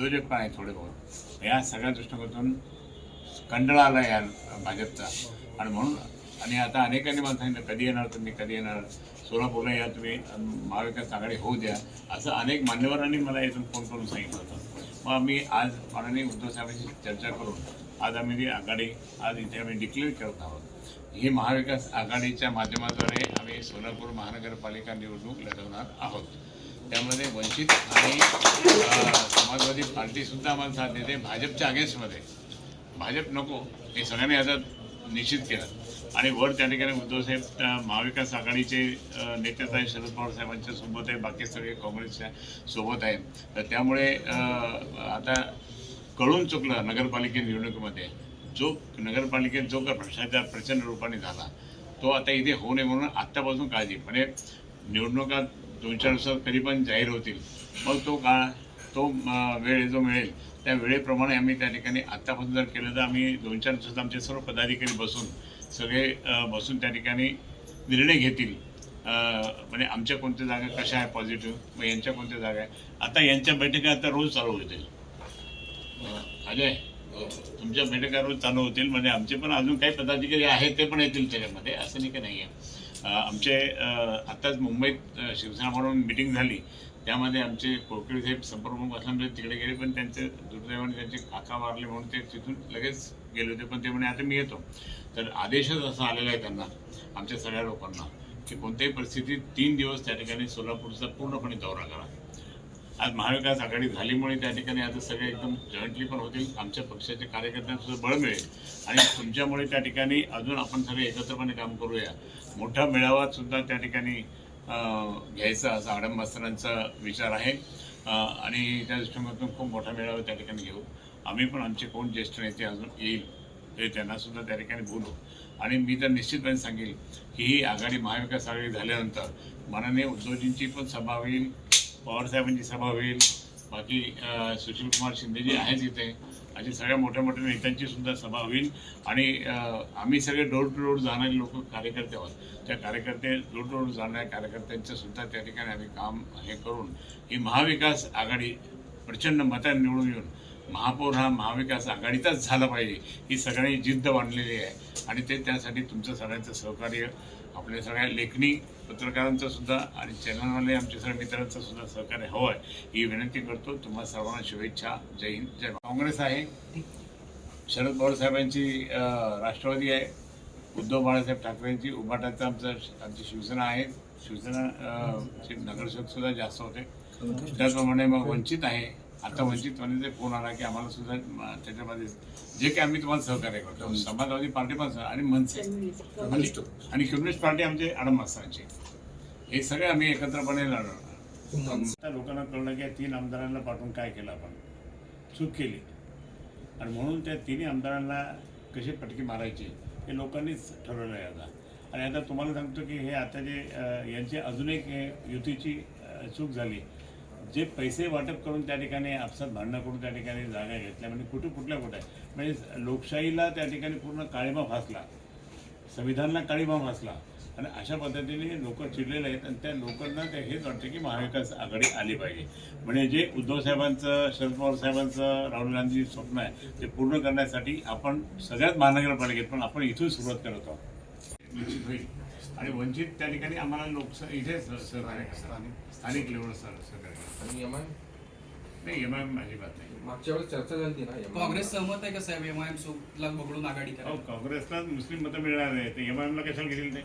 उद्योजक पण आहे थोडे बहुत. या सगळ्या दृष्टिकोनातून कंटाळा आला या भाजपचा. आणि म्हणून आणि आता अनेकांनी मला सांगितलं कधी येणार तुम्ही, कधी येणार सोलापूरला या तुम्ही, महाविकास आघाडी होऊ द्या, असं अनेक मान्यवरांनी मला इथून फोन करून सांगितलं होतं. मग आम्ही आज माननीय उद्धव साहेबांशी चर्चा करून आज आम्ही ती आघाडी आज इथे आम्ही डिक्लेअर करत आहोत. ही महाविकास आघाडीच्या माध्यमाद्वारे आम्ही सोलापूर महानगरपालिका निवडणूक लढवणार आहोत. त्यामध्ये वंचित आणि समाजवादी पार्टीसुद्धा आम्हाला साथ देते. भाजपच्या अगेन्स्टमध्ये भाजप नको हे सगळ्यांनी आता निश्चित केलं. आणि वर त्या ठिकाणी उद्धवसाहेब महाविकास आघाडीचे नेते आहेत, शरद पवार साहेबांच्या सोबत आहे, बाकी सगळे काँग्रेसच्या सोबत आहेत. तर त्यामुळे आता कळून चुकलं नगरपालिका निवडणुकीमध्ये जो नगरपालिकेत जो का भ्रष्टाचार प्रचंड रूपाने झाला तो आता इथे होऊ नये म्हणून आत्तापासून काळजी. म्हणजे निवडणुका 2-4 दिवसात कधी पण जाहीर होतील, मग तो काळ तो वेळ जो मिळेल त्या वेळेप्रमाणे आम्ही त्या ठिकाणी आत्तापासून जर केलं तर आम्ही 2-4 दिवसात आमचे सर्व पदाधिकारी सगळे बसून त्या ठिकाणी निर्णय घेतील. म्हणजे आमच्या कोणत्या जागा कशा आहे पॉझिटिव्ह, मग यांच्या कोणत्या जागा आहे. आता यांच्या बैठका आता रोज चालू होतील. अजय, तुमच्या बैठका रोज चालू होतील. म्हणजे आमचे पण अजून काही पदाधिकारी आहेत ते पण येतील त्याच्यामध्ये, असं नाही की नाही आहे. आमचे आत्ताच मुंबईत शिवसेना म्हणून मिटिंग झाली, त्यामध्ये आमचे कोळकडी साहेब संपर्कप्रमुख असल्यामुळे तिकडे गेले, पण त्यांचे दुर्दैवाने त्यांचे काका वारले म्हणून ते तिथून लगेच गेले होते. पण ते म्हणे आता मी येतो. तर आदेशच असा आलेला आहे त्यांना, आमच्या सगळ्या लोकांना, की कोणत्याही परिस्थितीत 3 दिवस त्या ठिकाणी सोलापूरचा पूर्णपणे दौरा करा. आज महाविकास आघाडी झाल्यामुळे त्या ठिकाणी आता सगळे एकदम जॉईंटली पण होतील. आमच्या पक्षाच्या कार्यकर्त्यांना सुद्धा बळ मिळेल आणि तुमच्यामुळे त्या ठिकाणी अजून आपण सगळे एकत्रपणे काम करूया. मोठा मेळावा सुद्धा त्या ठिकाणी घ्यायचा असा आडम मास्तरांचा विचार आहे. आणि त्या दृष्टिकोनातून खूप मोठा मेळावा त्या ठिकाणी घेऊ. आम्ही पण आमचे कोण ज्येष्ठ नेते अजून येईल ते त्यांनासुद्धा त्या ठिकाणी बोलू. आणि मी तर निश्चितपणे सांगेल की ही आघाडी महाविकास आघाडी झाल्यानंतर माननीय उद्धवजींची पण सभा होईल, पवारसाहेबांची सभा होईल, बाकी सुशीलकुमार शिंदे जे आहेत इथे अशी सगळ्या मोठ्या मोठ्या नेत्यांची सुद्धा सभा होईल. आणि आम्ही सगळे डोर टू डोर जाणारे लोक कार्यकर्ते आहोत. त्या कार्यकर्ते डोर टू डोर जाणाऱ्या कार्यकर्त्यांचं सुद्धा त्या ठिकाणी आम्ही काम हे करून ही महाविकास आघाडी प्रचंड मतांनी निवडून येऊन महापौर हा महाविकास आघाडीचाच झाला पाहिजे ही सगळ्यांनी जिद्द बांधलेली आहे. आणि ते त्यासाठी तुमचं सगळ्यांचं सहकार्य, आपल्या सगळ्या लेखणी पत्रकारांचं सुद्धा आणि चॅनलवाले आमच्या सगळ्या मित्रांचं सुद्धा सहकार्य हवं आहे ही विनंती करतो. तुम्हाला सर्वांना शुभेच्छा. जय हिंद, जय भारत. काँग्रेस आहे, शरद पवार साहेबांची राष्ट्रवादी आहे, उद्धव बाळासाहेब ठाकरेंची उभाटाचा आमची शिवसेना आहे. शिवसेना नगरसेवक सुद्धा जास्त होते. त्याचप्रमाणे मग वंचित आहे. आता वंचितवाले फोन आला की आम्हाला सुद्धा त्याच्यामध्ये जे काही आम्ही तुम्हाला सहकार्य करतो, समाजवादी पार्टी पण आणि मनसे आणि कम्युनिस्ट पार्टी आमचे आडम मास्तरांची, हे सगळे आम्ही एकत्रपणे लढवणार. आता लोकांना कळलं की या 3 आमदारांना पाठवून काय केलं, आपण चूक केली. आणि म्हणून त्या 3 आमदारांना कसे पटकी मारायचे हे लोकांनीच ठरवलं आहे आता. आणि आता तुम्हाला सांगतो की हे आता जे यांची अजून एक युतीची चूक झाली. जे पैसे वाटप करून त्या ठिकाणी आपसात भांडणं करून त्या ठिकाणी जागा घेतल्या, म्हणजे कुठल्या आहे म्हणजे लोकशाहीला त्या ठिकाणी पूर्ण काळीमा फासला, संविधानाला काळीमा फासला. आणि अशा पद्धतीने लोक चिडलेले आहेत. आणि त्या लोकांना ते हेच वाटतं की महाविकास आघाडी आली पाहिजे. म्हणजे जे उद्धव साहेबांचं, शरद पवार साहेबांचं, राहुल गांधी स्वप्न आहे ते पूर्ण करण्यासाठी आपण सगळ्यात महानगरपालिकेत पण आपण इथून सुरुवात करत आहोत. निश्चित होईल. आणि वंचित त्या ठिकाणी आम्हाला इथे सहकार्य स्थानिक लेवलवर सहकार्य नाही. एमआयएम अजिबात नाही. मागच्या वेळेस चर्चा झाली ना, काँग्रेस सहमत आहे का साहेब एमआयएम सोबत बघडून आघाडी करा? काँग्रेसला मुस्लिम मतं मिळणार आहे, ते एमआयएमला कशाला घेतील ते.